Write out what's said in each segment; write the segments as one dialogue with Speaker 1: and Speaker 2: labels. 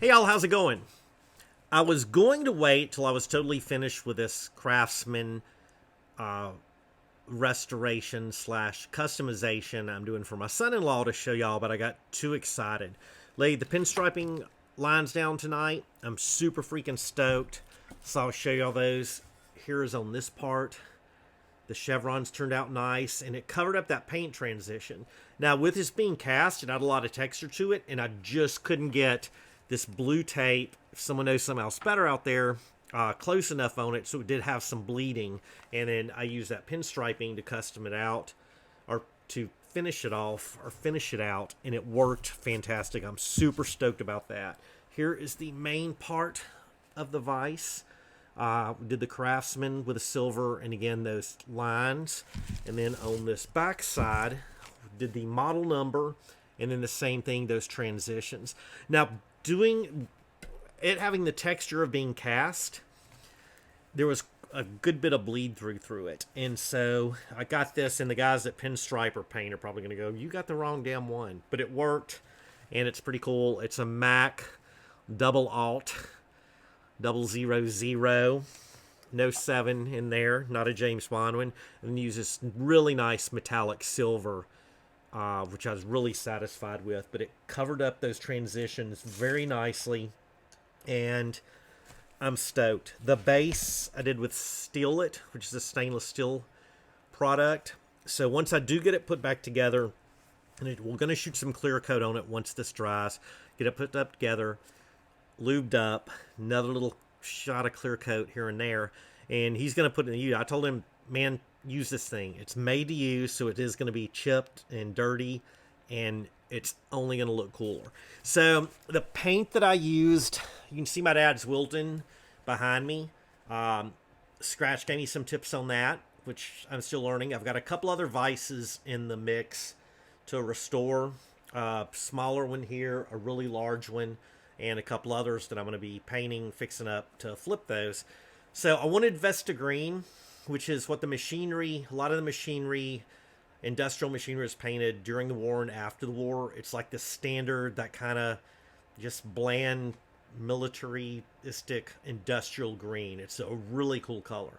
Speaker 1: Hey y'all, how's it going? I was going to wait till I was totally finished with this Craftsman uh, restoration slash customization I'm doing for my son-in-law to show y'all, but I got too excited. Laid the pinstriping lines down tonight. I'm super freaking stoked. So I'll show y'all those. Here's on this part. The chevrons turned out nice, and it covered up that paint transition. Now, with this being cast, it had a lot of texture to it, and I just couldn't get this blue tape, if someone knows something else better out there, close enough on it so it did have some bleeding. And then I used that pinstriping to custom it out, or to finish it off, or finish it out, and it worked fantastic. I'm super stoked about that. Here is the main part of the vise. We did the Craftsman with a silver, and again those lines, and then on this back side did the model number, and then the same thing, those transitions. Now, doing it, having the texture of being cast, there was a good bit of bleed through it, and so I got this, and the guys at Pinstripe or Paint are probably going to go, you got the wrong damn one, but it worked, and it's pretty cool. It's a Mack double alt 000, no 7 in there, not a James Bond one, and uses really nice metallic silver, which I was really satisfied with, but it covered up those transitions very nicely, and I'm stoked. The base I did with Steelit, which is a stainless steel product, so once I do get it put back together, and we're going to shoot some clear coat on it once this dries, get it put up together, lubed up, another little shot of clear coat here and there, and he's going to put it in the use. I told him, man, use this thing. It's made to use, so it is going to be chipped and dirty, and it's only going to look cooler. So the paint that I used, you can see my dad's Wilton behind me. Scratch gave me some tips on that, which I'm still learning. I've got a couple other vices in the mix to restore. A smaller one here, a really large one, and a couple others that I'm going to be painting, fixing up to flip those. So I wanted Vesta Green, which is what the machinery, a lot of the machinery, industrial machinery is painted during the war and after the war. It's like the standard, that kind of just bland, militaristic, industrial green. It's a really cool color.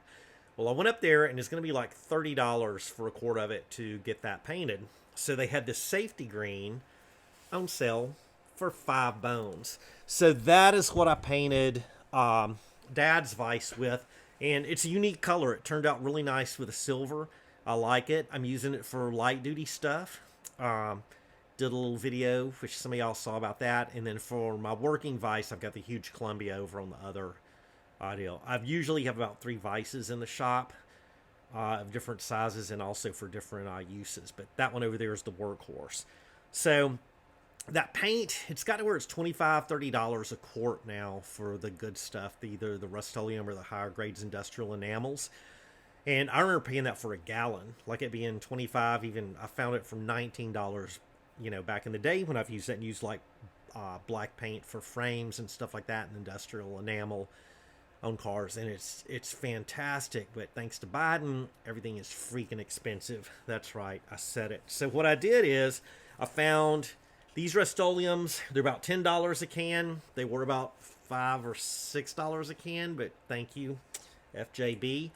Speaker 1: Well, I went up there, and it's going to be like $30 for a quart of it to get that painted. So they had this safety green on sale for $5. So that is what I painted Dad's vise with, and it's a unique color. It turned out really nice with a silver. I like it. I'm using it for light duty stuff. Did a little video, which some of y'all saw about that, and then for my working vise, I've got the huge Columbia over on the other deal. I usually have about 3 vices in the shop of different sizes, and also for different uses, but that one over there is the workhorse. So that paint, it's got to where it's $25, $30 a quart now for the good stuff, either the Rust-Oleum or the higher grades industrial enamels. And I remember paying that for a gallon, like it being $25, even I found it for $19, back in the day when I've used it and used like black paint for frames and stuff like that, and industrial enamel on cars. And it's fantastic, but thanks to Biden, everything is freaking expensive. That's right, I said it. So what I did is I found these Rust-Oleums. They're about $10 a can. They were about $5 or $6 a can, but thank you, FJB.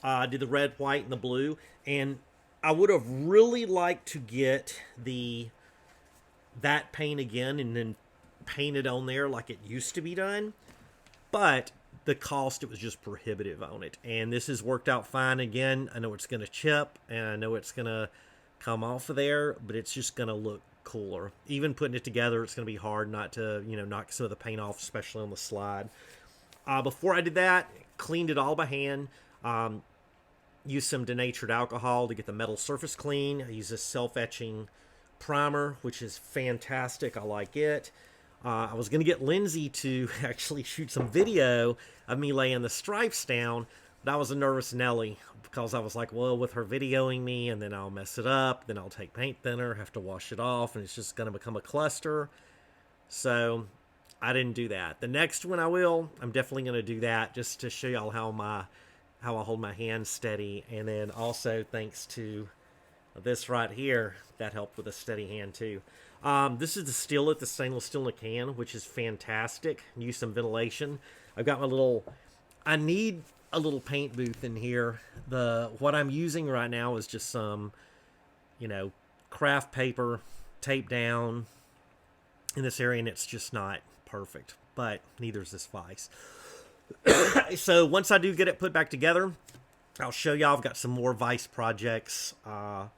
Speaker 1: I did the red, white, and the blue, and I would have really liked to get that paint again and then paint it on there like it used to be done, but the cost, it was just prohibitive on it. And this has worked out fine. Again, I know it's going to chip, and I know it's going to come off of there, but it's just going to look cooler. Even putting it together, it's going to be hard not to, knock some of the paint off, especially on the slide. Before I did that, cleaned it all by hand. Used some denatured alcohol to get the metal surface clean. I used a self-etching primer, which is fantastic. I like it. I was going to get Lindsay to actually shoot some video of me laying the stripes down, but I was a nervous Nelly, because I was like, well, with her videoing me, and then I'll mess it up, then I'll take paint thinner, have to wash it off, and it's just going to become a cluster. So I didn't do that. The next one I will. I'm definitely going to do that, just to show y'all how I hold my hand steady. And then also, thanks to this right here, that helped with a steady hand too. This is the skillet, the stainless steel in a can, which is fantastic. Use some ventilation. I've got my little... I need a little paint booth in here. What I'm using right now is just some, craft paper taped down in this area, and it's just not perfect. But neither is this vise. So once I do get it put back together, I'll show y'all. I've got some more vise projects that I'm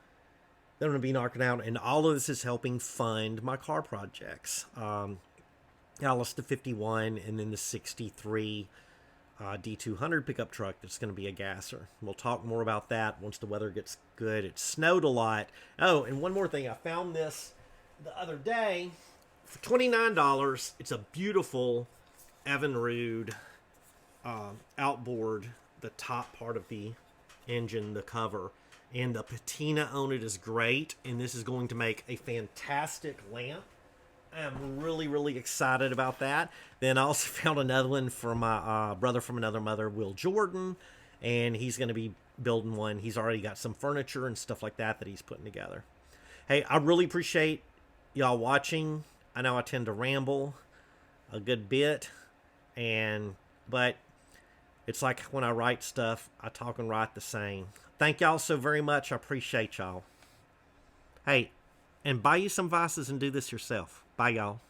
Speaker 1: going to be knocking out, and all of this is helping fund my car projects. Alice the 51, and then the 63 D200 pickup truck that's going to be a gasser. We'll talk more about that once the weather gets good. It snowed a lot. Oh, and one more thing. I found this the other day for $29. It's a beautiful Evinrude outboard, the top part of the engine, the cover. And the patina on it is great. And this is going to make a fantastic lamp. I'm really, really excited about that. Then I also found another one for my brother from another mother, Will Jordan. And he's going to be building one. He's already got some furniture and stuff like that he's putting together. Hey, I really appreciate y'all watching. I know I tend to ramble a good bit. But it's like when I write stuff, I talk and write the same. Thank y'all so very much. I appreciate y'all. Hey, and buy you some vices and do this yourself. Bye, y'all.